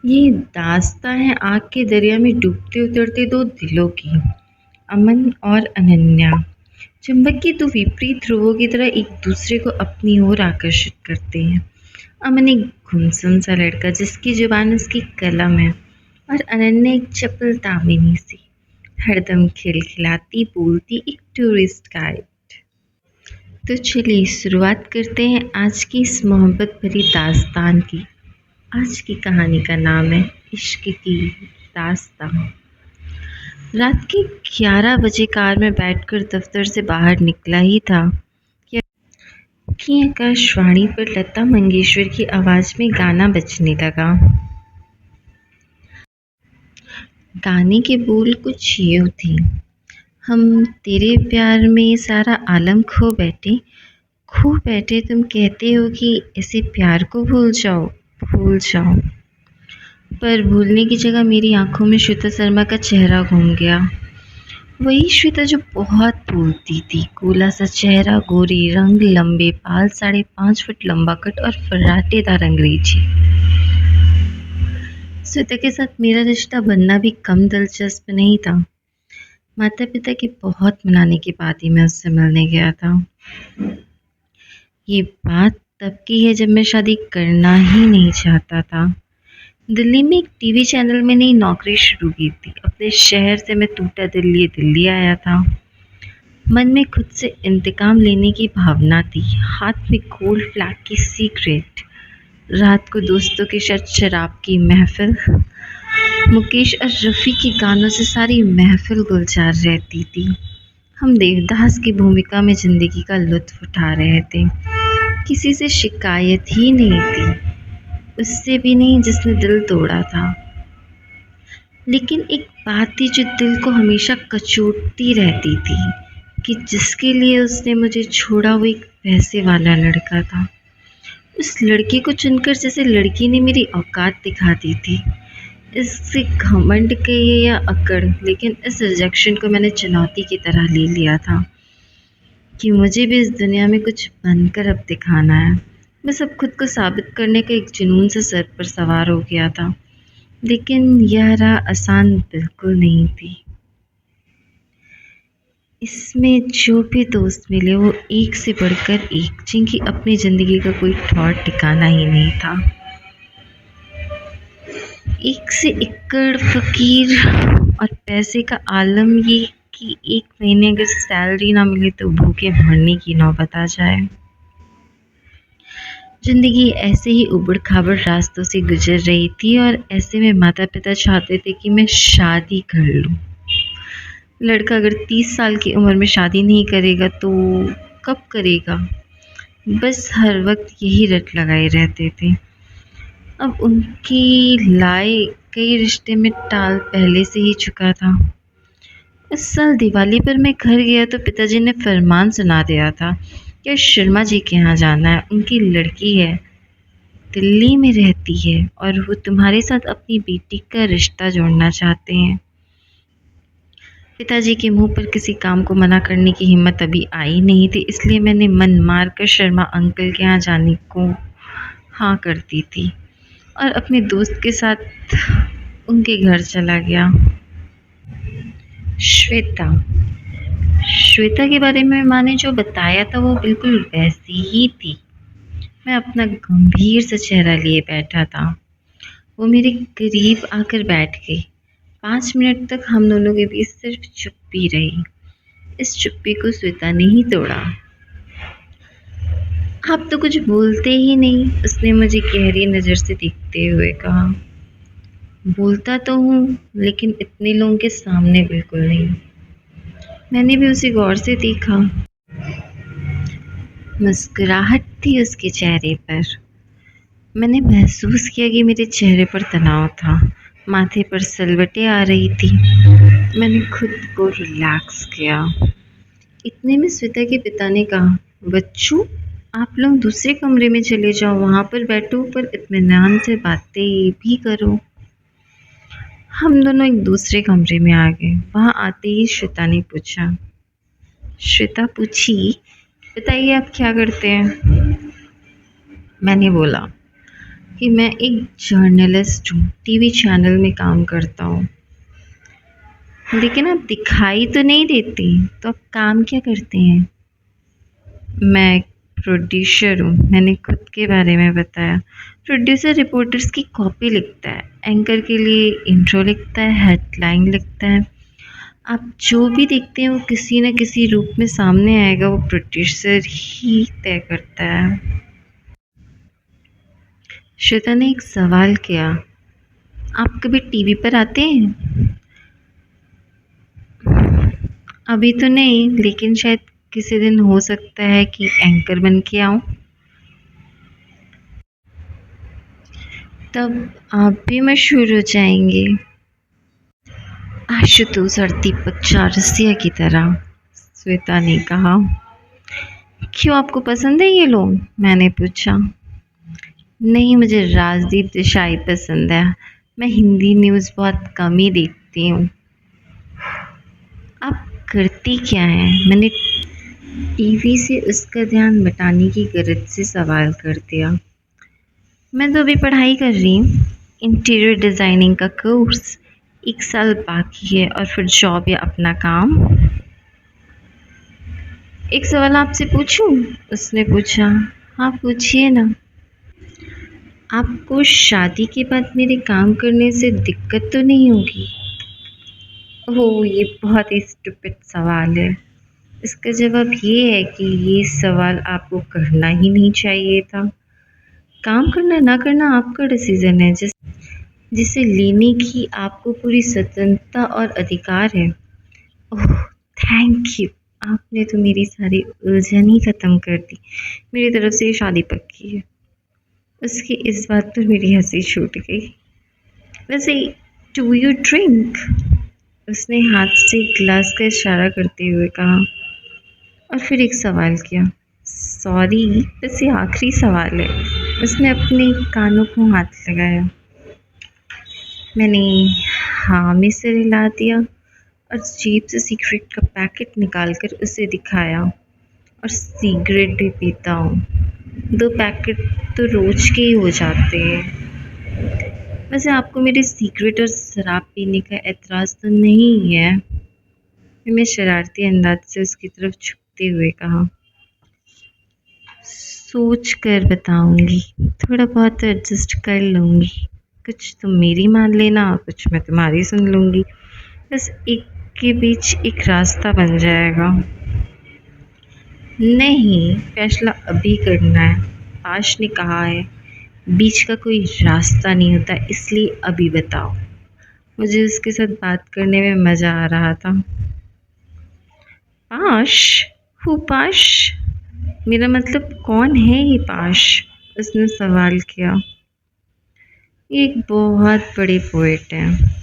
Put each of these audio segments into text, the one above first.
ये दास्तां है आग के दरिया में डूबते उतरते दो दिलों की, अमन और अनन्या। चुंबक की दो विपरीत ध्रुवों की तरह एक दूसरे को अपनी ओर आकर्षित करते हैं। अमन एक गुमसुम सा लड़का जिसकी जुबान उसकी कलम है, और अनन्या एक चपल दामिनी सी, हरदम खिलखिलाती बोलती एक टूरिस्ट गाइड। तो चलिए शुरुआत करते हैं आज की इस मोहब्बत भरी दास्तान की। आज की कहानी का नाम है इश्क की दास्तां। रात के 11 बजे कार में बैठकर दफ्तर से बाहर निकला ही था कि आकाशवाणी पर लता मंगेशकर की आवाज़ में गाना बजने लगा। गाने के बोल कुछ यूँ थे। हम तेरे प्यार में सारा आलम खो बैठे तुम कहते हो कि इसे प्यार को भूल जाओ। पर भूलने की जगह मेरी आंखों में श्वेता शर्मा का चेहरा घूम गया। वही श्वेता जो बहुत बोलती थी, गोला सा चेहरा, गोरी रंग, लंबे बाल, 5.5 फुट लंबा कट और फर्राटेदार अंग्रेजी। श्वेता के साथ मेरा रिश्ता बनना भी कम दिलचस्प नहीं था। माता पिता के बहुत मनाने के बाद ही मैं उससे मिलने गया था। ये बात तब की है जब मैं शादी करना ही नहीं चाहता था। दिल्ली में एक टीवी चैनल में नई नौकरी शुरू की थी। अपने शहर से मैं टूटा दिल लिए दिल्ली आया था। मन में खुद से इंतकाम लेने की भावना थी, हाथ में गोल्ड फ्लैग की सिगरेट। रात को दोस्तों के साथ शराब की महफिल, मुकेश और रफ़ी के गानों से सारी महफिल गुलजार रहती थी। हम देवदास की भूमिका में ज़िंदगी का लुत्फ़ उठा रहे थे। किसी से शिकायत ही नहीं थी, उससे भी नहीं जिसने दिल तोड़ा था। लेकिन एक बात थी जो दिल को हमेशा कचोटती रहती थी कि जिसके लिए उसने मुझे छोड़ा वो एक पैसे वाला लड़का था। उस लड़के को चुनकर जैसे लड़की ने मेरी औकात दिखा दी थी। इससे घमंड कहिए या अकड़, लेकिन इस रिजेक्शन को मैंने चुनौती की तरह ले लिया था कि मुझे भी इस दुनिया में कुछ बनकर अब दिखाना है। बस अब खुद को साबित करने का एक जुनून से सर पर सवार हो गया था। लेकिन यह राह आसान बिल्कुल नहीं थी। इसमें जो भी दोस्त मिले वो एक से बढ़कर एक, जिनकी अपनी ज़िंदगी का कोई ठौर ठिकाना ही नहीं था। एक से एकड़ फ़कीर और पैसे का आलम, ये कि एक महीने अगर सैलरी ना मिले तो भूखे मरने की नौबत आ जाए। ज़िंदगी ऐसे ही उबड़-खाबड़ रास्तों से गुज़र रही थी और ऐसे में माता-पिता चाहते थे कि मैं शादी कर लूँ। लड़का अगर 30 साल की उम्र में शादी नहीं करेगा तो कब करेगा? बस हर वक्त यही रट लगाए रहते थे। अब उनकी लाए कई रिश्ते में टाल पहले से ही चुका था। इस साल दिवाली पर मैं घर गया तो पिताजी ने फरमान सुना दिया था कि शर्मा जी के यहाँ जाना है। उनकी लड़की है, दिल्ली में रहती है और वो तुम्हारे साथ अपनी बेटी का रिश्ता जोड़ना चाहते हैं। पिताजी के मुंह पर किसी काम को मना करने की हिम्मत अभी आई नहीं थी, इसलिए मैंने मन मार कर शर्मा अंकल के यहाँ जाने को हाँ कर दी थी और अपने दोस्त के साथ उनके घर चला गया। श्वेता श्वेता के बारे में माँ ने जो बताया था वो बिल्कुल वैसी ही थी। मैं अपना गंभीर सा चेहरा लिए बैठा था। वो मेरे करीब आकर बैठ गई। 5 मिनट तक हम दोनों के बीच सिर्फ चुप्पी रही। इस चुप्पी को श्वेता ने ही तोड़ा। आप तो कुछ बोलते ही नहीं, उसने मुझे गहरी नज़र से देखते हुए कहा। बोलता तो हूँ, लेकिन इतने लोगों के सामने बिल्कुल नहीं। मैंने भी उसे गौर से देखा। मुस्कुराहट थी उसके चेहरे पर। मैंने महसूस किया कि मेरे चेहरे पर तनाव था, माथे पर सिलवटें आ रही थी। मैंने खुद को रिलैक्स किया। इतने में श्वेता के पिता ने कहा, बच्चों आप लोग दूसरे कमरे में चले जाओ, वहाँ पर बैठो पर इत्मीनान से बातें भी करो। हम दोनों एक दूसरे कमरे में आ गए। वहाँ आते ही श्वेता पूछी, बताइए आप क्या करते हैं? मैंने बोला, कि मैं एक जर्नलिस्ट हूँ, टीवी चैनल में काम करता हूँ। लेकिन आप दिखाई तो नहीं देते, तो आप काम क्या करते हैं? मैं एक प्रोड्यूसर हूँ, मैंने खुद के बारे में बताया। प्रोड्यूसर रिपोर्टर्स की कॉपी लिखता है, एंकर के लिए इंट्रो लिखता है, हेडलाइन लिखता है। आप जो भी देखते हैं वो किसी न किसी रूप में सामने आएगा, वो प्रोड्यूसर ही तय करता है। श्वेता ने एक सवाल किया, आप कभी टीवी पर आते हैं? अभी तो नहीं, लेकिन शायद किसी दिन हो सकता है कि एंकर बन के आऊं। तब आप भी मशहूर हो जाएंगे, आशुतोष और दीपक चारसिया की तरह, श्वेता ने कहा। क्यों, आपको पसंद है ये लोग? मैंने पूछा। नहीं, मुझे राजदीप देसाई पसंद है। मैं हिंदी न्यूज़ बहुत कम ही देखती हूँ। आप करती क्या हैं? मैंने टीवी से उसका ध्यान बटाने की गरज से सवाल कर दिया। मैं तो अभी पढ़ाई कर रही हूँ, इंटीरियर डिज़ाइनिंग का कोर्स। 1 साल बाकी है और फिर जॉब या अपना काम। एक सवाल आपसे पूछूं? उसने पूछा। हाँ, पूछिए ना। आपको शादी के बाद मेरे काम करने से दिक्कत तो नहीं होगी? ओह, ये बहुत ही स्टूपिड सवाल है। इसका जवाब ये है कि ये सवाल आपको करना ही नहीं चाहिए था। काम करना ना करना आपका डिसीजन है, जिसे लेने की आपको पूरी स्वतंत्रता और अधिकार है। ओह, थैंक यू। आपने तो मेरी सारी उलझन ही ख़त्म कर दी। मेरी तरफ से ये शादी पक्की है। उसकी इस बात पर मेरी हंसी छूट गई। वैसे, डू यू ड्रिंक? उसने हाथ से गिलास का इशारा करते हुए कहा और फिर एक सवाल किया। सॉरी, बस ये आखिरी सवाल है। उसने अपने कानों को हाथ लगाया। मैंने हाँ में सिर हिला दिया और जेब से सिगरेट का पैकेट निकालकर उसे दिखाया। और सिगरेट भी पीता हूँ, 2 पैकेट तो रोज के ही हो जाते हैं। वैसे आपको मेरे सिगरेट और शराब पीने का एतराज़ तो नहीं है? मैं शरारती अंदाज से उसकी तरफ झुकते हुए कहा। सोच कर बताऊंगी, थोड़ा बहुत एडजस्ट कर लूँगी। कुछ तुम मेरी मान लेना, कुछ मैं तुम्हारी सुन लूँगी। बस एक के बीच एक रास्ता बन जाएगा। नहीं, फैसला अभी करना है। पाश ने कहा है, बीच का कोई रास्ता नहीं होता, इसलिए अभी बताओ। मुझे उसके साथ बात करने में मज़ा आ रहा था। पाश? हु पाश? मेरा मतलब कौन है ये पाश? उसने सवाल किया। ये एक बहुत बड़े पोएट हैं।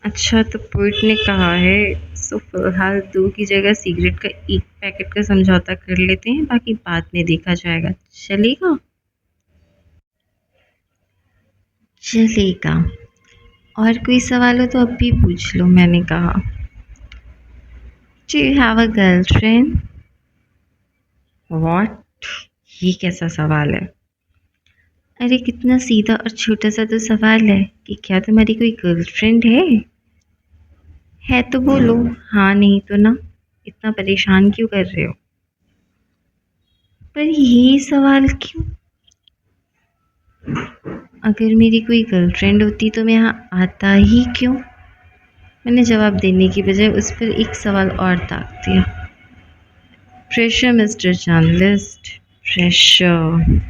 अच्छा, तो पोएट ने कहा है, सो फिलहाल 2 की जगह सिगरेट का 1 पैकेट का समझौता कर लेते हैं, बाकी बाद में देखा जाएगा। चलेगा? चलेगा। और कोई सवाल हो तो अब भी पूछ लो, मैंने कहा। Do you have a girlfriend? What? ये कैसा सवाल है? अरे, कितना सीधा और छोटा सा तो सवाल है कि क्या तुम्हारी कोई गर्लफ्रेंड है? है तो बोलो, हाँ नहीं तो ना। इतना परेशान क्यों कर रहे हो? पर ये सवाल क्यों? अगर मेरी कोई गर्लफ्रेंड होती तो मैं यहाँ आता ही क्यों? मैंने जवाब देने की बजाय उस पर एक सवाल और दाग दिया। Pressure mister journalist, pressure.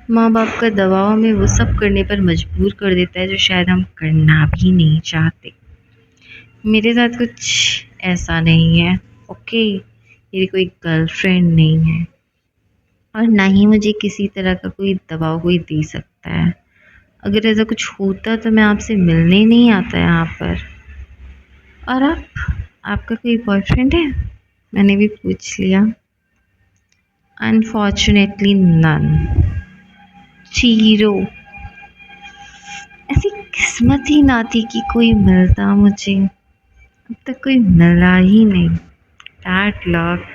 माँ बाप का दबाव हमें वो सब करने पर मजबूर कर देता है जो शायद हम करना भी नहीं चाहते। मेरे साथ कुछ ऐसा नहीं है, ओके? मेरी कोई गर्लफ्रेंड नहीं है और ना ही मुझे किसी तरह का कोई दबाव कोई दे सकता है। अगर ऐसा कुछ होता तो मैं आपसे मिलने नहीं आता यहाँ पर। और आपका कोई बॉयफ्रेंड है? मैंने भी पूछ लिया। Unfortunately none. जीरो। ऐसी किस्मत ही ना थी कि कोई मिलता मुझे। अब तक कोई मिला ही नहीं। Bad luck.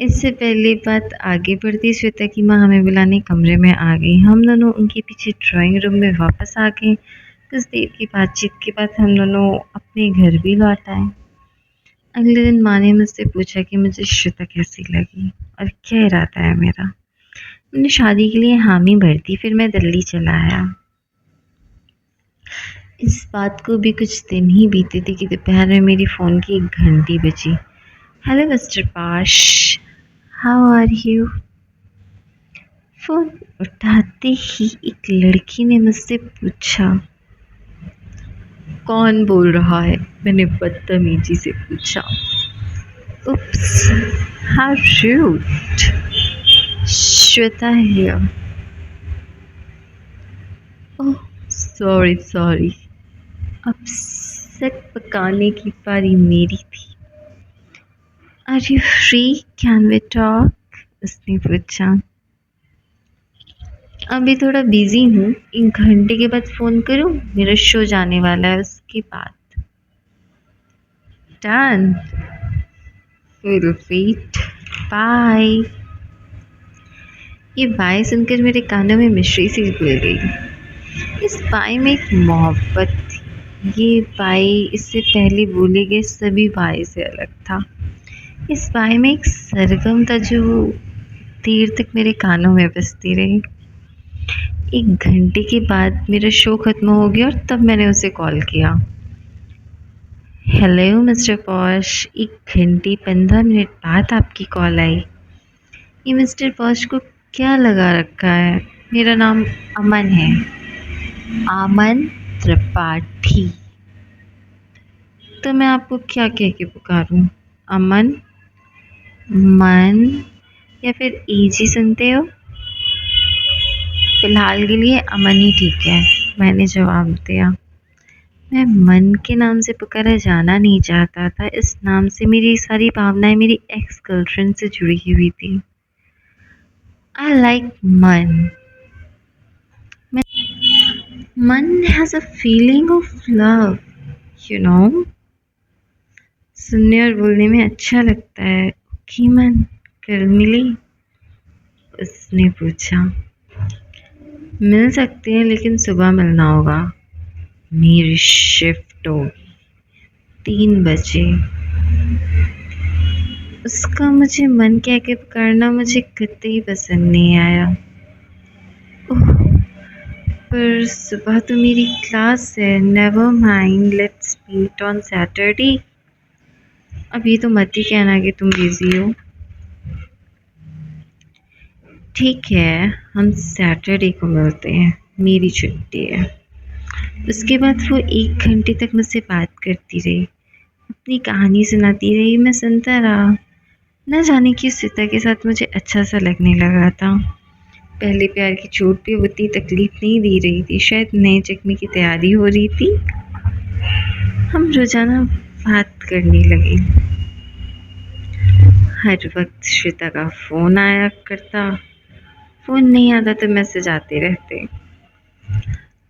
इससे पहले बात आगे बढ़ती श्वेता की माँ हमें बुलाने कमरे में आ गई। हम दोनों उनके पीछे ड्राइंग रूम में वापस आ गए। कुछ देर की बातचीत के बाद हम दोनों अपने घर भी लौट आए। अगले दिन माँ ने मुझसे पूछा कि मुझे श्वेता कैसी लगी और क्या इरादा है मेरा। मैंने शादी के लिए हामी भर दी, फिर मैं दिल्ली चला आया। इस बात को भी कुछ दिन ही बीते थे कि दोपहर में मेरी फ़ोन की एक घंटी बजी। हेलो मिस्टर पाश, हाउ आर यू? फ़ोन उठाते ही एक लड़की ने मुझसे पूछा, कौन बोल रहा है? मैंने बदतमीजी से पूछा। Oops, how rude. Shweta here. Oh sorry. अब सक पकाने की पारी मेरी थी। Are you free, can we talk? उसने पूछा। अभी थोड़ा बिजी हूँ, 1 घंटे के बाद फ़ोन करूँ? मेरा शो जाने वाला है उसके बाद। Done, will wait, bye. ये बाय सुनकर मेरे कानों में मिश्री सी घुल गई। इस बाय में एक मोहब्बत थी। ये बाय इससे पहले बोले गए सभी बाय से अलग था। इस बाय में एक सरगम था जो देर तक मेरे कानों में बजती रही। 1 घंटे के बाद मेरा शो ख़त्म हो गया और तब मैंने उसे कॉल किया। हेलो मिस्टर पॉश, 1 घंटे 15 मिनट बाद आपकी कॉल आई। ये मिस्टर पॉश को क्या लगा रखा है? मेरा नाम अमन है, अमन त्रिपाठी। तो मैं आपको क्या कह के पुकारूं? अमन, मन या फिर एजी सुनते हो? फ़िलहाल के लिए अमन ही ठीक है, मैंने जवाब दिया। मैं मन के नाम से पुकारा जाना नहीं चाहता था। इस नाम से मेरी सारी भावनाएं मेरी एक्स गर्लफ्रेंड से जुड़ी हुई थी। आई लाइक मन। मन has a feeling of love, you know. सुनने और बोलने में अच्छा लगता है। ओके मन, कल मिले? उसने पूछा। मिल सकते हैं लेकिन सुबह मिलना होगा, मेरी शिफ्ट होगी 3 बजे। उसका मुझे मन कह के पुकारना मुझे कतई पसंद नहीं आया। ओह, पर सुबह तो मेरी क्लास है। Never mind, let's meet on Saturday. अब ये तो मत ही कहना कि तुम बिजी हो। ठीक है, हम सैटरडे को मिलते हैं, मेरी छुट्टी है। उसके बाद वो 1 घंटे तक मुझसे बात करती रही, अपनी कहानी सुनाती रही। मैं सुनता रहा। न जाने क्यों श्वेता के साथ मुझे अच्छा सा लगने लगा था। पहले प्यार की चोट पे वो उतनी तकलीफ नहीं दे रही थी, शायद नए जख्म की तैयारी हो रही थी। हम रोज़ाना बात करने लगे। हर वक्त श्वेता का फ़ोन आया करता, फ़ोन नहीं आता तो मैसेज आते रहते।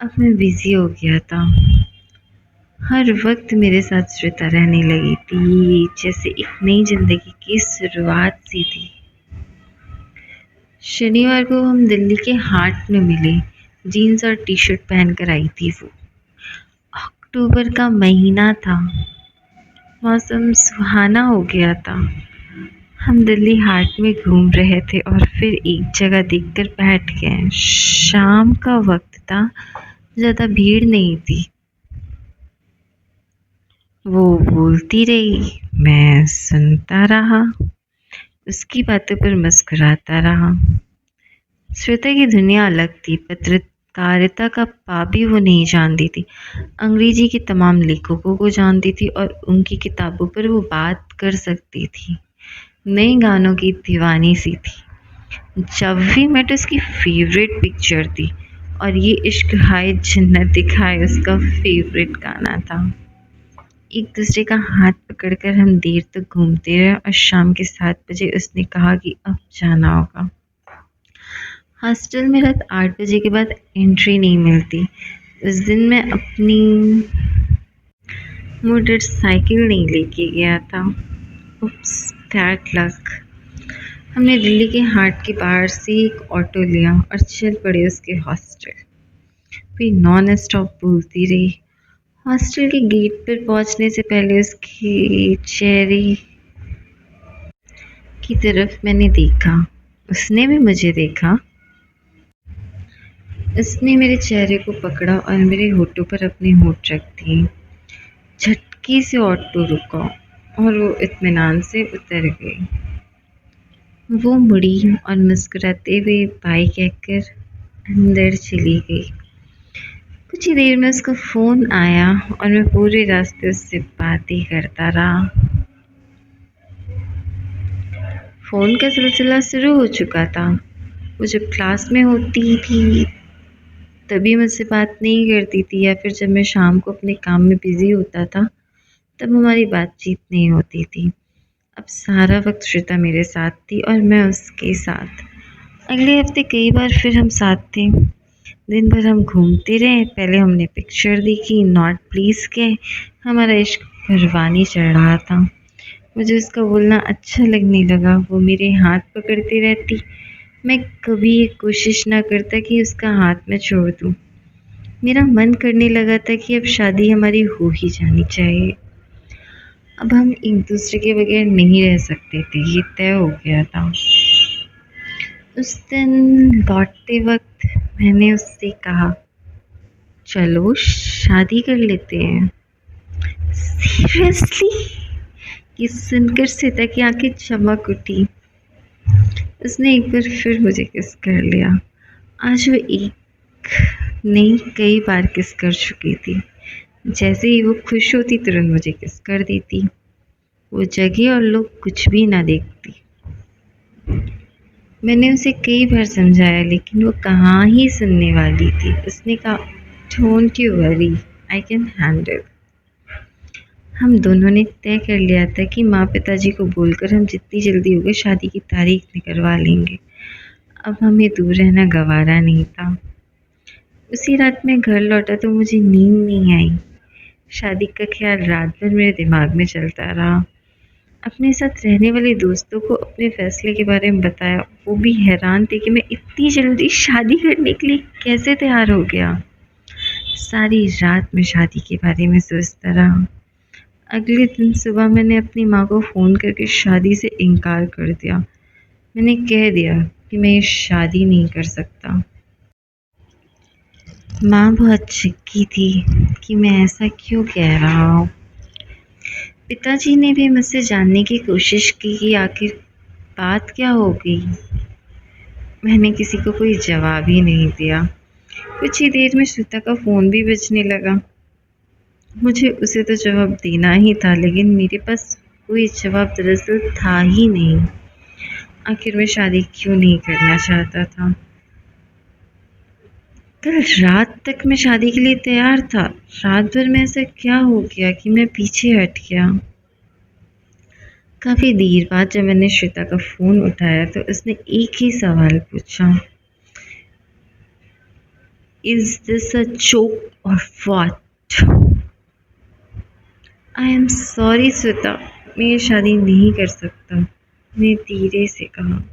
अब मैं बिज़ी हो गया था। हर वक्त मेरे साथ श्वेता रहने लगी थी, जैसे एक नई ज़िंदगी की शुरुआत सी थी। शनिवार को हम दिल्ली के हाट में मिले। जीन्स और टी शर्ट पहन कर आई थी वो। अक्टूबर का महीना था, मौसम सुहाना हो गया था। हम दिल्ली हाट में घूम रहे थे और फिर एक जगह देखकर बैठ गए। शाम का वक्त था, ज़्यादा भीड़ नहीं थी। वो बोलती रही, मैं सुनता रहा, उसकी बातों पर मुस्कुराता रहा। श्वेता की दुनिया अलग थी। पत्रकारिता का पा भी वो नहीं जानती थी। अंग्रेजी के तमाम लेखकों को जानती थी और उनकी किताबों पर वो बात कर सकती थी। नए गानों की दीवानी सी थी। जब भी मेट उसकी फेवरेट पिक्चर थी और ये इश्क हाय जन्नत दिखाए उसका फेवरेट गाना था। एक दूसरे का हाथ पकड़कर हम देर तक घूमते रहे और शाम के 7 बजे उसने कहा कि अब जाना होगा। हॉस्टल में रात 8 बजे के बाद एंट्री नहीं मिलती। उस दिन मैं अपनी मोटरसाइकिल नहीं लेके गया था। उप्स, बैड लक। हमने दिल्ली के हाट के बाहर से एक ऑटो लिया और चल पड़े उसके हॉस्टल। फिर नॉन स्टॉप बोलती रही। हॉस्टल के गेट पर पहुंचने से पहले उसके चेहरे की तरफ मैंने देखा। उसने भी मुझे देखा। उसने मेरे चेहरे को पकड़ा और मेरे होठों पर अपने होठ रख दिए। झटके से ऑटो रुका और वो इत्मीनान से उतर गई। वो मुड़ी और मुस्कुराते हुए बाय कहकर अंदर चली गई। कुछ ही देर में उसका फ़ोन आया और मैं पूरे रास्ते उससे बातें करता रहा। फ़ोन का सिलसिला शुरू हो चुका था। वो जब क्लास में होती थी तभी मुझसे बात नहीं करती थी, या फिर जब मैं शाम को अपने काम में बिज़ी होता था तब हमारी बातचीत नहीं होती थी। अब सारा वक्त श्वेता मेरे साथ थी और मैं उसके साथ। अगले हफ्ते कई बार फिर हम साथ थे। दिन भर हम घूमते रहे। पहले हमने पिक्चर देखी, नॉट प्लीज के। हमारा इश्क परवानी चढ़ रहा था। मुझे उसका बोलना अच्छा लगने लगा। वो मेरे हाथ पकड़ती रहती। मैं कभी ये कोशिश ना करता कि उसका हाथ मैं छोड़ दूँ। मेरा मन करने लगा था कि अब शादी हमारी हो ही जानी चाहिए। अब हम एक दूसरे के बगैर नहीं रह सकते थे, ये तय हो गया था। उस दिन लौटते वक्त मैंने उससे कहा, चलो शादी कर लेते हैं। सीरियसली? ये सुनकर श्वेता की आंखें चमक उठी। उसने एक बार फिर मुझे किस कर लिया। आज वो एक नहीं कई बार किस कर चुकी थी। जैसे ही वो खुश होती तुरंत मुझे किस कर देती। वो जगह और लोग कुछ भी ना देखती। मैंने उसे कई बार समझाया लेकिन वो कहाँ ही सुनने वाली थी। उसने कहा, don't you worry, I can handle. हम दोनों ने तय कर लिया था कि माँ पिताजी को बोलकर हम जितनी जल्दी होगी शादी की तारीख निकलवा लेंगे। अब हमें दूर रहना गवारा नहीं था। उसी रात मैं घर लौटा तो मुझे नींद नहीं आई। शादी का ख्याल रात भर मेरे दिमाग में चलता रहा। अपने साथ रहने वाले दोस्तों को अपने फैसले के बारे में बताया। वो भी हैरान थे कि मैं इतनी जल्दी शादी करने के लिए कैसे तैयार हो गया। सारी रात मैं शादी के बारे में सोचता रहा। अगले दिन सुबह मैंने अपनी माँ को फ़ोन करके शादी से इनकार कर दिया। मैंने कह दिया कि मैं ये शादी नहीं कर सकता। माँ बहुत चिढ़ी थी कि मैं ऐसा क्यों कह रहा हूँ। पिताजी ने भी मुझसे जानने की कोशिश की कि आखिर बात क्या हो गई। मैंने किसी को कोई जवाब ही नहीं दिया। कुछ ही देर में श्वेता का फ़ोन भी बजने लगा। मुझे उसे तो जवाब देना ही था लेकिन मेरे पास कोई जवाब दरअसल था ही नहीं। आखिर मैं शादी क्यों नहीं करना चाहता था। कल रात तक मैं शादी के लिए तैयार था। रात भर में ऐसा क्या हो गया कि मैं पीछे हट गया। काफ़ी देर बाद जब मैंने श्वेता का फ़ोन उठाया तो उसने एक ही सवाल पूछा, इज़ दिस अ जोक और what? I am sorry Shweta, मैं ये शादी नहीं कर सकता, मैं धीरे से कहा।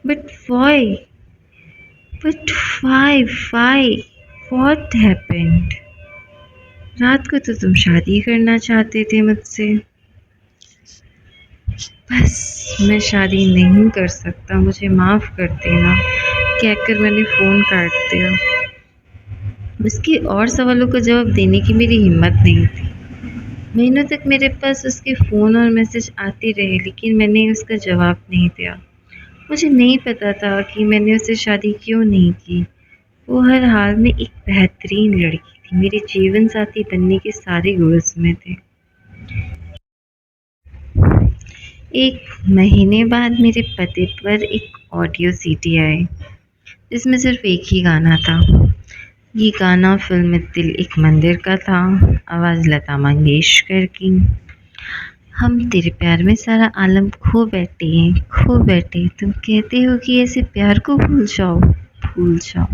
But why? But why? What happened? रात को तो तुम शादी करना चाहते थे मुझसे। बस मैं शादी नहीं कर सकता, मुझे माफ़ कर देना, कहकर मैंने फ़ोन काट दिया। उसके और सवालों का जवाब देने की मेरी हिम्मत नहीं थी। महीनों तक मेरे पास उसके फ़ोन और मैसेज आते रहे लेकिन मैंने उसका जवाब नहीं दिया। मुझे नहीं पता था कि मैंने उससे शादी क्यों नहीं की। वो हर हाल में एक बेहतरीन लड़की थी। मेरे जीवन साथी बनने के सारे गुण उसमें थे। एक महीने बाद मेरे पते पर एक ऑडियो सीडी आई जिसमें सिर्फ एक ही गाना था। ये गाना फिल्म दिल एक मंदिर का था। आवाज़ लता मंगेशकर की। हम तेरे प्यार में सारा आलम खो बैठे हैं, खो बैठे। तुम कहते हो कि ऐसे प्यार को भूल जाओ, भूल जाओ।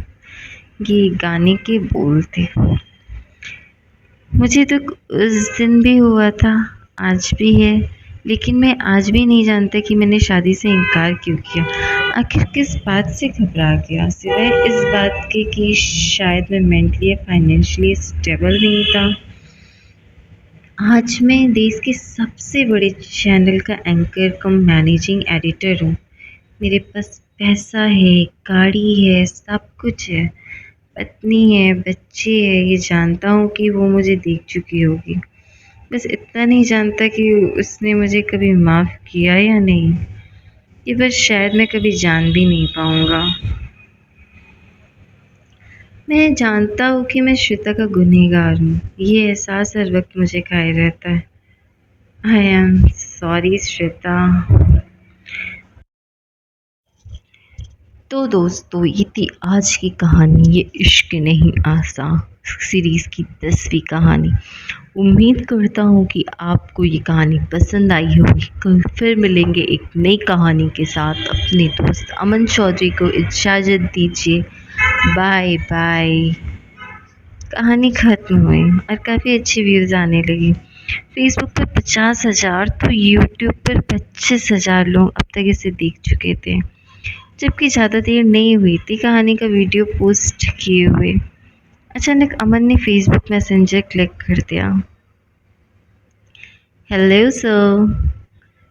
ये गाने के बोल थे। मुझे तो उस दिन भी हुआ था, आज भी है। लेकिन मैं आज भी नहीं जानता कि मैंने शादी से इनकार क्यों किया। आखिर किस बात से घबरा गया, सिवाय इस बात के कि शायद मैं मेंटली या फाइनेंशियली स्टेबल नहीं था। आज मैं देश के सबसे बड़े चैनल का एंकर कम मैनेजिंग एडिटर हूँ। मेरे पास पैसा है, गाड़ी है, सब कुछ है, पत्नी है, बच्चे हैं। ये जानता हूँ कि वो मुझे देख चुकी होगी, बस इतना नहीं जानता कि उसने मुझे कभी माफ़ किया या नहीं। ये बस शायद मैं कभी जान भी नहीं पाऊँगा। मैं जानता हूँ कि मैं श्वेता का गुनहगार हूँ। ये एहसास हर वक्त मुझे खाए रहता है। I am sorry Shweta. तो दोस्तों, ये थी आज की कहानी, ये इश्क नहीं आसा सीरीज़ की 10वीं कहानी। उम्मीद करता हूँ कि आपको ये कहानी पसंद आई होगी। कल फिर मिलेंगे एक नई कहानी के साथ। अपने दोस्त अमन चौधरी को इजाज़त दीजिए। Bye bye. कहानी ख़त्म हुई और काफ़ी अच्छी व्यूज़ आने लगी। फेसबुक पर 50,000 तो यूट्यूब पर 25,000 लोग अब तक इसे देख चुके थे, जबकि ज़्यादा देर नहीं हुई थी कहानी का वीडियो पोस्ट किए हुए। अचानक अमन ने फेसबुक मैसेंजर क्लिक कर दिया। Hello sir,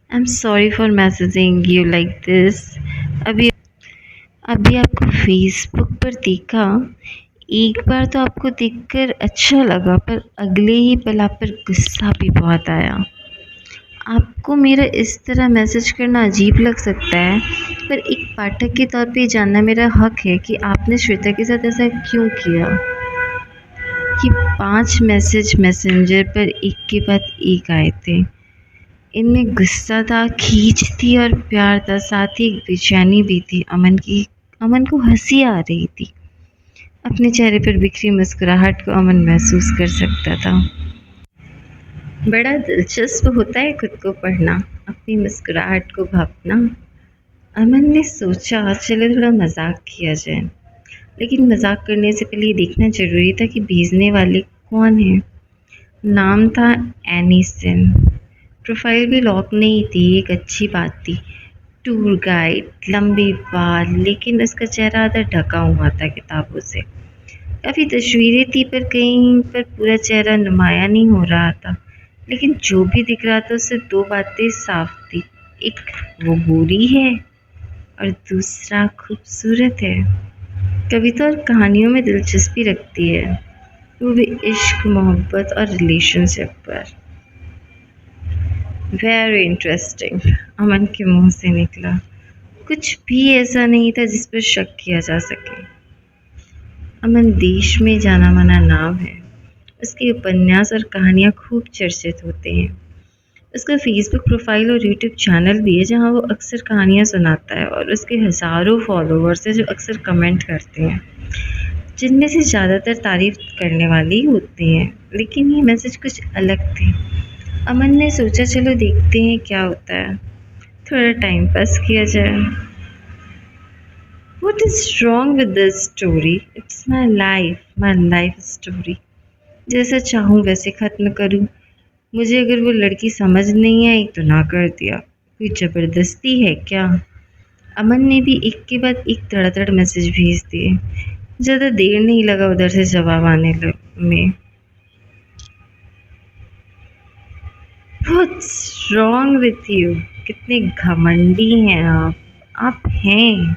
I am sorry for messaging you like this. अभी अभी आपको फेसबुक पर देखा। एक बार तो आपको देखकर अच्छा लगा, पर अगले ही पल आप पर गुस्सा भी बहुत आया। आपको मेरा इस तरह मैसेज करना अजीब लग सकता है, पर एक पाठक के तौर पे जानना मेरा हक है कि आपने श्वेता के साथ ऐसा क्यों किया। कि 5 मैसेज मैसेंजर पर एक के बाद एक आए थे। इनमें गुस्सा था, खींच थी और प्यार था, साथ ही एक बेचैनी भी थी। अमन को हंसी आ रही थी। अपने चेहरे पर बिखरी मुस्कुराहट को अमन महसूस कर सकता था। बड़ा दिलचस्प होता है खुद को पढ़ना, अपनी मुस्कुराहट को भापना। अमन ने सोचा चलो थोड़ा मजाक किया जाए, लेकिन मजाक करने से पहले ये देखना जरूरी था कि भेजने वाले कौन है। नाम था एनिसन। प्रोफाइल भी लॉक नहीं थी, एक अच्छी बात थी। टूर गाइड, लंबे बाल, लेकिन उसका चेहरा आधा ढका हुआ था किताबों से। काफ़ी तस्वीरें थी, पर कहीं पर पूरा चेहरा नुमाया नहीं हो रहा था। लेकिन जो भी दिख रहा था उससे दो बातें साफ थी। एक, वो गोरी है, और दूसरा, खूबसूरत है। कविता और कहानियों में दिलचस्पी रखती है, वो भी इश्क, मोहब्बत और रिलेशनशिप पर। वेरी इंटरेस्टिंग, अमन के मुंह से निकला। कुछ भी ऐसा नहीं था जिस पर शक किया जा सके। अमन देश में जाना माना नाम है। उसके उपन्यास और कहानियाँ खूब चर्चित होते हैं। उसका फेसबुक प्रोफाइल और यूट्यूब चैनल भी है, जहाँ वो अक्सर कहानियाँ सुनाता है, और उसके हज़ारों फॉलोअर्स हैं जो अक्सर कमेंट करते हैं, जिनमें से ज़्यादातर तारीफ करने वाले ही होते हैं। लेकिन ये मैसेज कुछ अलग थे। अमन ने सोचा चलो देखते हैं क्या होता है, थोड़ा टाइम पास किया जाए। What is wrong with this story? It's my life story. जैसा चाहूँ वैसे ख़त्म करूँ। मुझे अगर वो लड़की समझ नहीं आई तो ना कर दिया, कोई ज़बरदस्ती है क्या। अमन ने भी एक के बाद एक धड़ाधड़ मैसेज भेज दिए। ज़्यादा देर नहीं लगा उधर से जवाब आने में। What's wrong with you? कितने घमंडी हैं आप हैं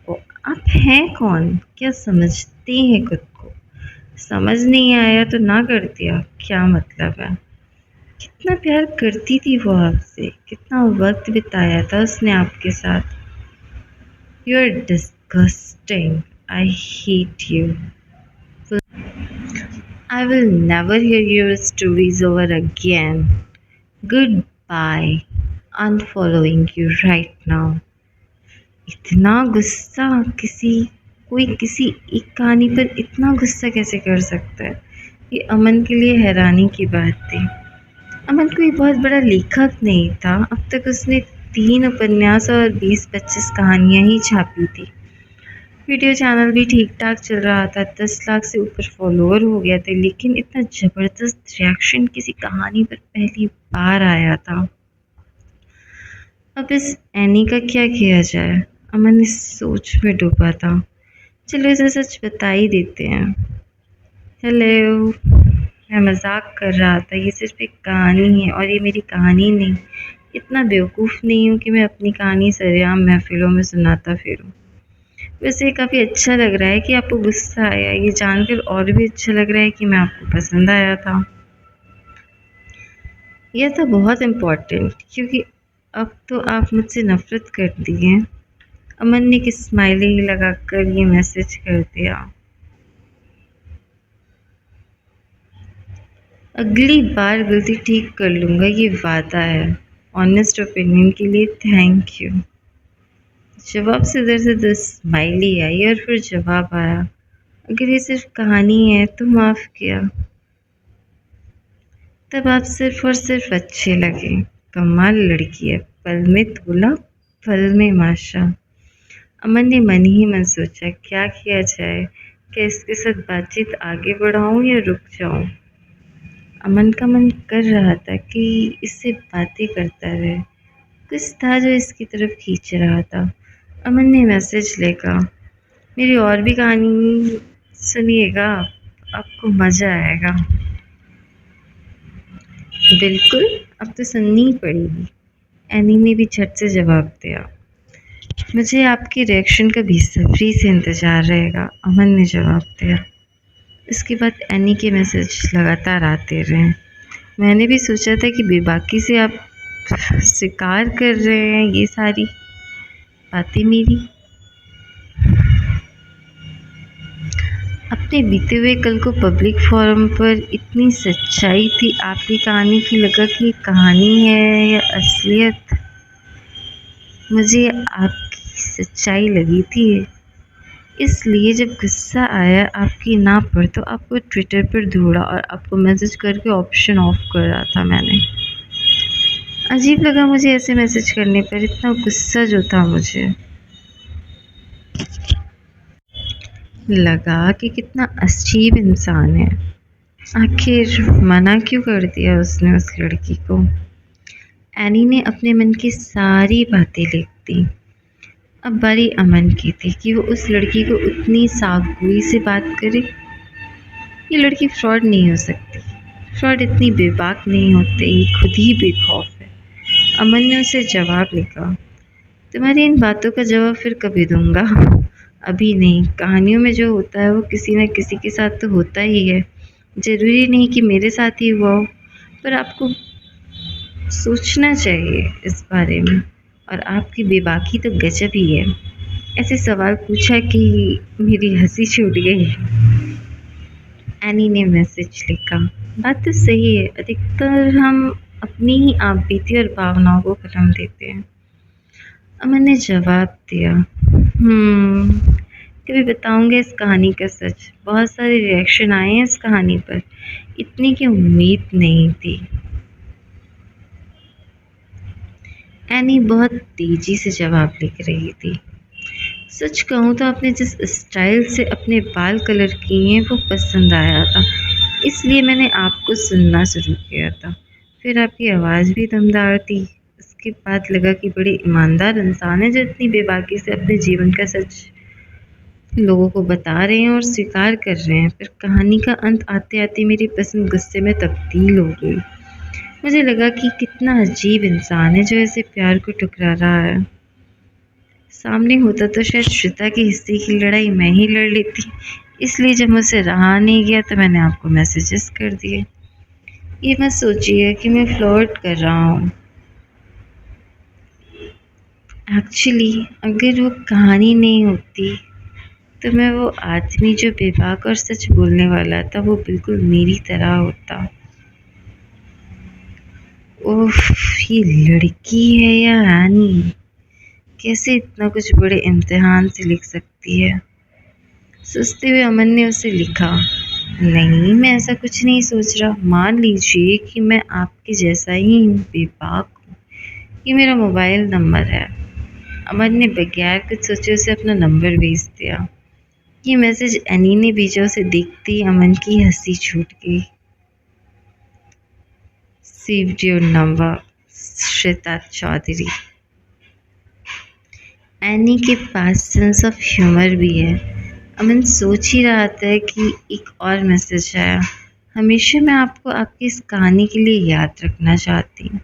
ओ, आप हैं कौन, क्या समझते हैं खुद को। समझ नहीं आया तो ना कर दिया, क्या मतलब है। कितना प्यार करती थी वो आपसे, कितना वक्त बिताया था उसने आपके साथ। You are disgusting, I hate you. I will never hear your stories over again. Goodbye, unfollowing you right now. इतना गुस्सा कोई किसी एक कहानी पर इतना गुस्सा कैसे कर सकता है। ये अमन के लिए हैरानी की बात थी। अमन कोई बहुत बड़ा लेखक नहीं था। अब तक उसने 3 उपन्यास और 20-25 कहानियाँ ही छापी थी। वीडियो चैनल भी ठीक ठाक चल रहा था, 10 लाख से ऊपर फॉलोअर हो गया थे। लेकिन इतना ज़बरदस्त रिएक्शन किसी कहानी पर पहली बार आया था। अब इस एनी का क्या किया जाए? अमन इस सोच में डूबा था। चलो इसे सच बता ही देते हैं। हेलो, मैं मजाक कर रहा था। ये सिर्फ एक कहानी है और ये मेरी कहानी नहीं। इतना बेवकूफ़ नहीं हूँ कि मैं अपनी कहानी सरेआम महफिलों में सुनाता फिरूं। वैसे काफ़ी अच्छा लग रहा है कि आपको गुस्सा आया। ये जानकर और भी अच्छा लग रहा है कि मैं आपको पसंद आया था। यह तो बहुत इम्पोर्टेंट, क्योंकि अब तो आप मुझसे नफ़रत करती हैं। अमन ने एक स्माइली लगाकर ये मैसेज कर दिया। अगली बार गलती ठीक कर लूँगा, ये वादा है। ऑनेस्ट ओपिनियन के लिए थैंक यू। जवाब से इधर से दस स्माइली आई और फिर जवाब आया। अगर ये सिर्फ कहानी है तो माफ़ किया। तब आप सिर्फ और सिर्फ अच्छे लगे। कमाल लड़की है, पल में तोला पल में माशा। अमन ने मन ही मन सोचा, क्या किया जाए? क्या इसके साथ बातचीत आगे बढ़ाऊं या रुक जाऊं? अमन का मन कर रहा था कि इससे बातें करता रहे। कुछ था जो इसकी तरफ खींच रहा था। अमन ने मैसेज लिखा, मेरी और भी कहानी सुनिएगा, आपको मज़ा आएगा। बिल्कुल, अब तो सुननी ही पड़ेगी। एनी ने भी झट से जवाब दिया। मुझे आपके रिएक्शन का बेसब्री से इंतज़ार रहेगा, अमन ने जवाब दिया। इसके बाद एनी के मैसेज लगातार आते रहे। मैंने भी सोचा था कि बेबाकी से आप स्वीकार कर रहे हैं ये सारी बातें मेरी। अपने बीते हुए कल को पब्लिक फोरम पर इतनी सच्चाई थी आपकी कहानी की, लगा कि ये कहानी है या असलियत। मुझे आपकी सच्चाई लगी थी, इसलिए जब गुस्सा आया आपकी ना पर तो आपको ट्विटर पर ढूंढा और आपको मैसेज करके ऑप्शन ऑफ कर रहा था मैंने। अजीब लगा मुझे ऐसे मैसेज करने पर, इतना गुस्सा जो था मुझे। लगा कि कितना अजीब इंसान है। आखिर मना क्यों कर दिया उसने उस लड़की को? एनी ने अपने मन की सारी बातें लिख दी। अब बारी अमन की थी कि वो उस लड़की को उतनी साफ़गोई से बात करे। ये लड़की फ्रॉड नहीं हो सकती। फ्रॉड इतनी बेबाक नहीं होते, ये खुद ही बेखौफ है। अमन ने उसे जवाब लिखा, तुम्हारी इन बातों का जवाब फिर कभी दूंगा, अभी नहीं। कहानियों में जो होता है वो किसी न किसी के साथ तो होता ही है। ज़रूरी नहीं कि मेरे साथ ही हुआ हो, पर आपको सोचना चाहिए इस बारे में। और आपकी बेबाकी तो गजब ही है। ऐसे सवाल पूछा कि मेरी हंसी छूट गई। एनी ने मैसेज लिखा, बात तो सही है, अधिकतर हम अपनी ही आपबीती और भावनाओं को कलम देते हैं। अमन ने जवाब दिया, कभी बताऊंगा इस कहानी का सच। बहुत सारे रिएक्शन आए हैं इस कहानी पर, इतनी की उम्मीद नहीं थी। एनी बहुत तेजी से जवाब लिख रही थी। सच कहूँ तो आपने जिस स्टाइल से अपने बाल कलर किए हैं वो पसंद आया था, इसलिए मैंने आपको सुनना शुरू किया था। फिर आपकी आवाज़ भी दमदार थी। उसके बाद लगा कि बड़ी ईमानदार इंसान है जो इतनी बेबाकी से अपने जीवन का सच लोगों को बता रहे हैं और स्वीकार कर रहे हैं। फिर कहानी का अंत आते आते मेरी पसंद गुस्से में तब्दील हो गई। मुझे लगा कि कितना अजीब इंसान है जो ऐसे प्यार को ठुकरा रहा है। सामने होता तो शायद श्वेता के हिस्से की लड़ाई मैं ही लड़ लेती, इसलिए जब मुझसे रहा नहीं गया तो मैंने आपको मैसेजेस कर दिए। ये मत सोचिए कि मैं फ्लर्ट कर रहा हूँ। एक्चुअली अगर वो कहानी नहीं होती तो मैं वो आदमी जो बेबाक और सच बोलने वाला था वो बिल्कुल मेरी तरह होता। ओह, ये लड़की है या रानी, कैसे इतना कुछ बड़े इम्तिहान से लिख सकती है? सोचते हुए अमन ने उसे लिखा, नहीं मैं ऐसा कुछ नहीं सोच रहा। मान लीजिए कि मैं आपके जैसा ही हूँ, बेबाक हूँ। ये मेरा मोबाइल नंबर है। अमन ने बगैर कुछ सोचे उसे अपना नंबर भेज दिया। ये मैसेज एनी ने भेजा, उसे देखते ही अमन की हंसी छूट गई। Saved your number, Shweta Chaudhary. Annie के पास सेंस ऑफ ह्यूमर भी है। अमन सोच ही रहा था कि एक और मैसेज आया। हमेशा मैं आपको आपकी इस कहानी के लिए याद रखना चाहती हूँ।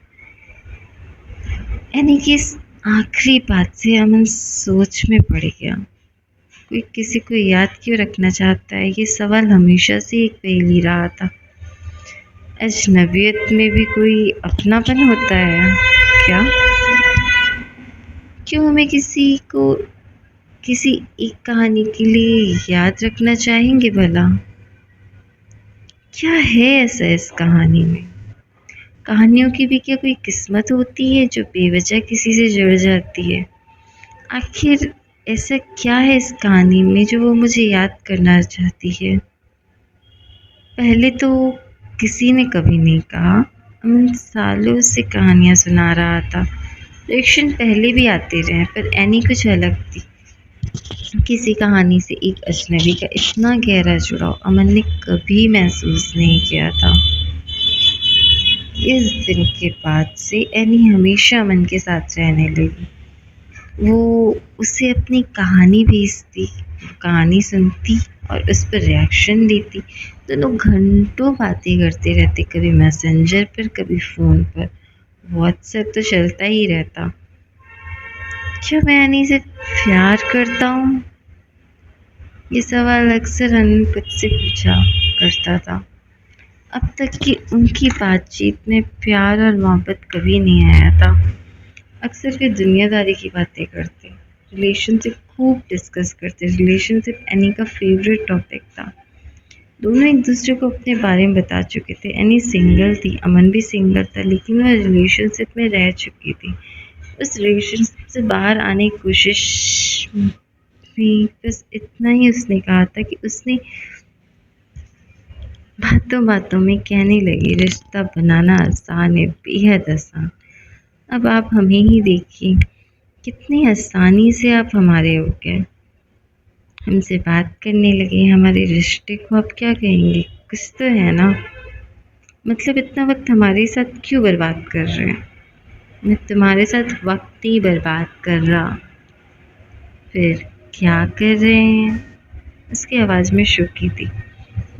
एनी की इस आखिरी बात से अमन सोच में पड़ गया। कोई किसी को याद क्यों रखना चाहता है? ये सवाल हमेशा से एक पहेली रहा था। अजनबियत में भी कोई अपनापन होता है क्या? क्यों हमें किसी को किसी एक कहानी के लिए याद रखना चाहेंगे भला? क्या है ऐसा इस कहानी में? कहानियों की भी क्या कोई किस्मत होती है जो बेवजह किसी से जुड़ जाती है? आखिर ऐसा क्या है इस कहानी में जो वो मुझे याद करना चाहती है? पहले तो किसी ने कभी नहीं कहा। अमन सालों से कहानियाँ सुना रहा था। रिएक्शन पहले भी आते रहे पर एनी कुछ अलग थी। किसी कहानी से एक अजनबी का इतना गहरा जुड़ाव अमन ने कभी महसूस नहीं किया था। इस दिन के बाद से एनी हमेशा अमन के साथ रहने लगी। वो उसे अपनी कहानी भेजती, कहानी सुनती और उस पर रिएक्शन देती। दोनों घंटों बातें करते रहते, कभी मैसेंजर पर कभी फ़ोन पर। व्हाट्सएप तो चलता ही रहता। क्या मैं एनी से प्यार करता हूँ? ये सवाल अक्सर अनंत खुद से पूछा करता था। अब तक की उनकी बातचीत में प्यार और मोहब्बत कभी नहीं आया था। अक्सर वे दुनियादारी की बातें करते, रिलेशनशिप खूब डिस्कस करते। रिलेशनशिप एनी का फेवरेट टॉपिक था। दोनों एक दूसरे को अपने बारे में बता चुके थे। एनी सिंगल थी, अमन भी सिंगल था, लेकिन वह रिलेशनशिप में रह चुकी थी। उस रिलेशनशिप से बाहर आने की कोशिश में बस इतना ही उसने कहा था कि उसने बातों बातों में कहने लगी, रिश्ता बनाना आसान है, बेहद आसान। अब आप हमें ही देखिए, कितनी आसानी से आप हमारे हो गए। हमसे बात करने लगे, हमारे रिश्ते को आप क्या कहेंगे? कुछ तो है ना? मतलब इतना वक्त हमारे साथ क्यों बर्बाद कर रहे हैं? मैं तुम्हारे साथ वक्त ही बर्बाद कर रहा, फिर क्या कर रहे हैं? उसकी आवाज़ में शुकी थी।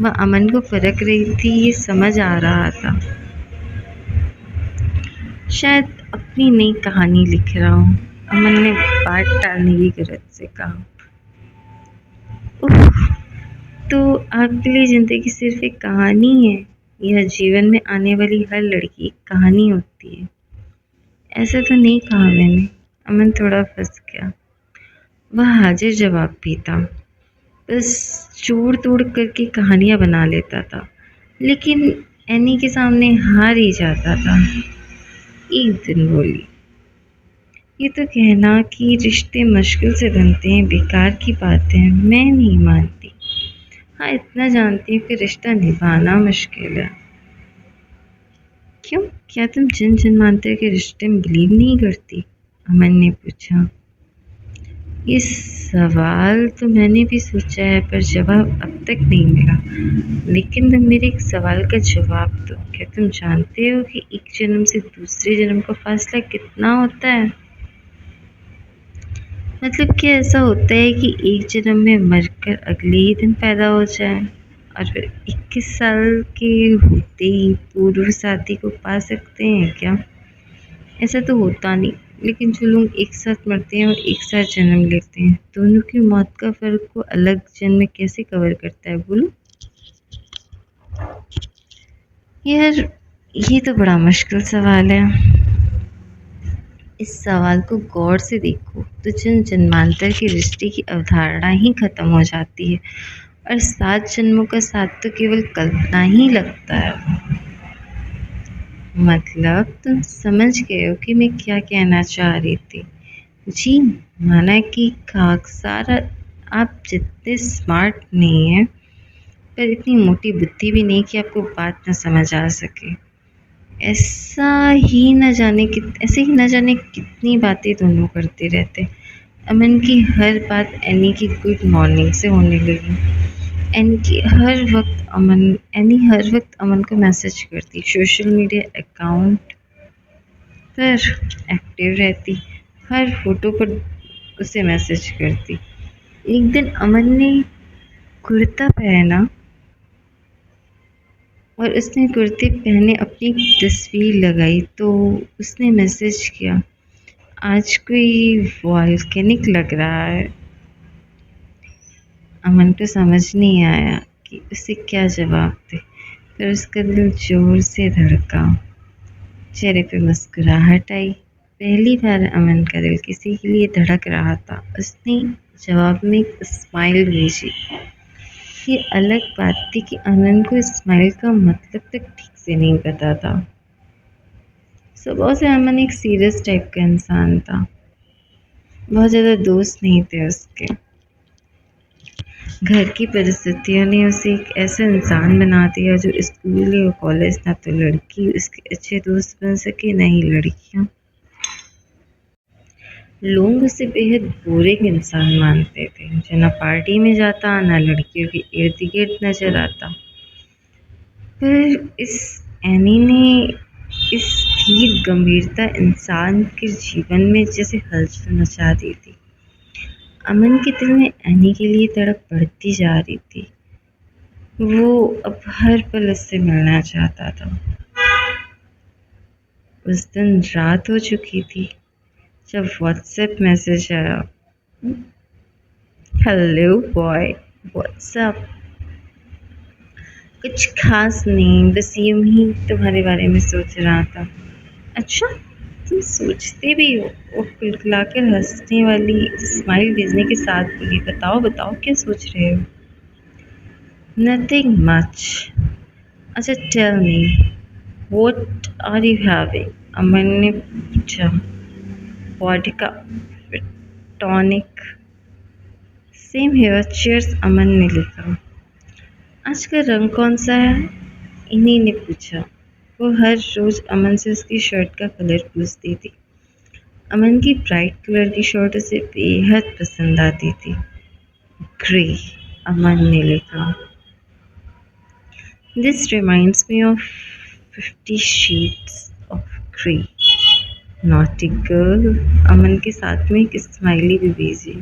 वह अमन को फरक रही थी, ये समझ आ रहा था। शायद अपनी नई कहानी लिख रहा हूँ, अमन ने बात टालने की गरज से कहा। उफ, तो आपके लिए ज़िंदगी सिर्फ एक कहानी है? यह जीवन में आने वाली हर लड़की एक कहानी होती है? ऐसा तो नहीं कहा मैंने। अमन थोड़ा फंस गया। वह हाजिर जवाब भी था, बस जोड़ तोड़ करके कहानियाँ बना लेता था, लेकिन एनी के सामने हार ही जाता था। एक दिन बोली, ये तो कहना कि रिश्ते मुश्किल से बनते हैं बेकार की बात है, मैं नहीं मानती। हाँ, इतना जानती हूँ कि रिश्ता निभाना मुश्किल है। क्यों? क्या तुम जिन जिन मानते हो कि रिश्ते में बिलीव नहीं करती? अमन ने पूछा। ये सवाल तो मैंने भी सोचा है पर जवाब अब तक नहीं मिला। लेकिन तुम मेरे एक सवाल का जवाब दो। क्या तुम जानते हो कि एक जन्म से दूसरे जन्म का फासला कितना होता है? मतलब क्या ऐसा होता है कि एक जन्म में मरकर अगले ही दिन पैदा हो जाए और फिर 21 साल के होते ही पूर्व साथी को पा सकते हैं क्या? ऐसा तो होता नहीं, लेकिन जो लोग एक साथ मरते हैं और एक साथ जन्म लेते हैं, दोनों की मौत का फ़र्क को अलग जन्म में कैसे कवर करता है बोलो? यार, ये तो बड़ा मुश्किल सवाल है। इस सवाल को गौर से देखो तो जन्म जन्मांतर के रिश्ते की अवधारणा ही खत्म हो जाती है और 7 जन्मों का साथ तो केवल कल्पना ही लगता है। मतलब तुम समझ गए हो कि मैं क्या कहना चाह रही थी? जी, माना कि खाकसार आप जितने स्मार्ट नहीं हैं, पर इतनी मोटी बुद्धि भी नहीं कि आपको बात न समझ आ सके। ऐसे ही न जाने कितनी बातें दोनों करते रहते। अमन की हर बात एनी की गुड मॉर्निंग से होने लगी। एनी हर वक्त अमन को मैसेज करती, सोशल मीडिया अकाउंट पर एक्टिव रहती, हर फोटो पर उसे मैसेज करती। एक दिन अमन ने कुर्ता पहना और उसने कुर्ते पहने अपनी तस्वीर लगाई तो उसने मैसेज किया, आज कोई वॉल्केनिक लग रहा है। अमन को समझ नहीं आया कि उसे क्या जवाब दे, फिर उसका दिल जोर से धड़का, चेहरे पे मुस्कुराहट आई। पहली बार अमन का दिल किसी के लिए धड़क रहा था। उसने जवाब में एक स्माइल भेजी। ये अलग बात थी कि अमन को स्माइल का मतलब तक ठीक से नहीं पता था। सुबह से अमन एक सीरियस टाइप का इंसान था। बहुत ज़्यादा दोस्त नहीं थे उसके। घर की परिस्थितियों ने उसे एक ऐसा इंसान बना दिया जो स्कूल या कॉलेज ना तो लड़की उसके अच्छे दोस्त बन सके ना ही लड़कियां। लोग उसे बेहद बोरिंग इंसान मानते थे जो ना पार्टी में जाता ना लड़कियों के इर्द गिर्द नजर आता। पर इस एनी ने इस स्थिर गंभीरता इंसान के जीवन में जैसे हलचल मचा दी थी। अमन के दिल में एनी के लिए तड़प बढ़ती जा रही थी। वो अब हर पल उससे मिलना चाहता था। उस दिन रात हो चुकी थी जब व्हाट्सएप मैसेज आया, हेलो बॉय, व्हाट्सएप। कुछ खास नहीं, बस यूं ही तुम्हारे बारे में सोच रहा था। अच्छा, तुम सोचते भी हो? वो खिलखिलाकर हंसने वाली स्माइल भेजने के साथ बोली, बताओ बताओ क्या सोच रहे हो? Nothing much. अच्छा tell me, what are you having? Aman ने पूछा। Vodka, tonic. Same here, cheers, Aman ने लिखा। आज का रंग कौन सा है? इन्हीं ने पूछा। वो हर रोज अमन से उसकी शर्ट का कलर पूछती थी। अमन की ब्राइट कलर की शर्ट उसे बेहद पसंद आती थी। ग्रे, अमन ने लिखा। This reminds me of 50 shades of grey. Naughty girl, Aman के साथ में एक स्माइली भी भेजी।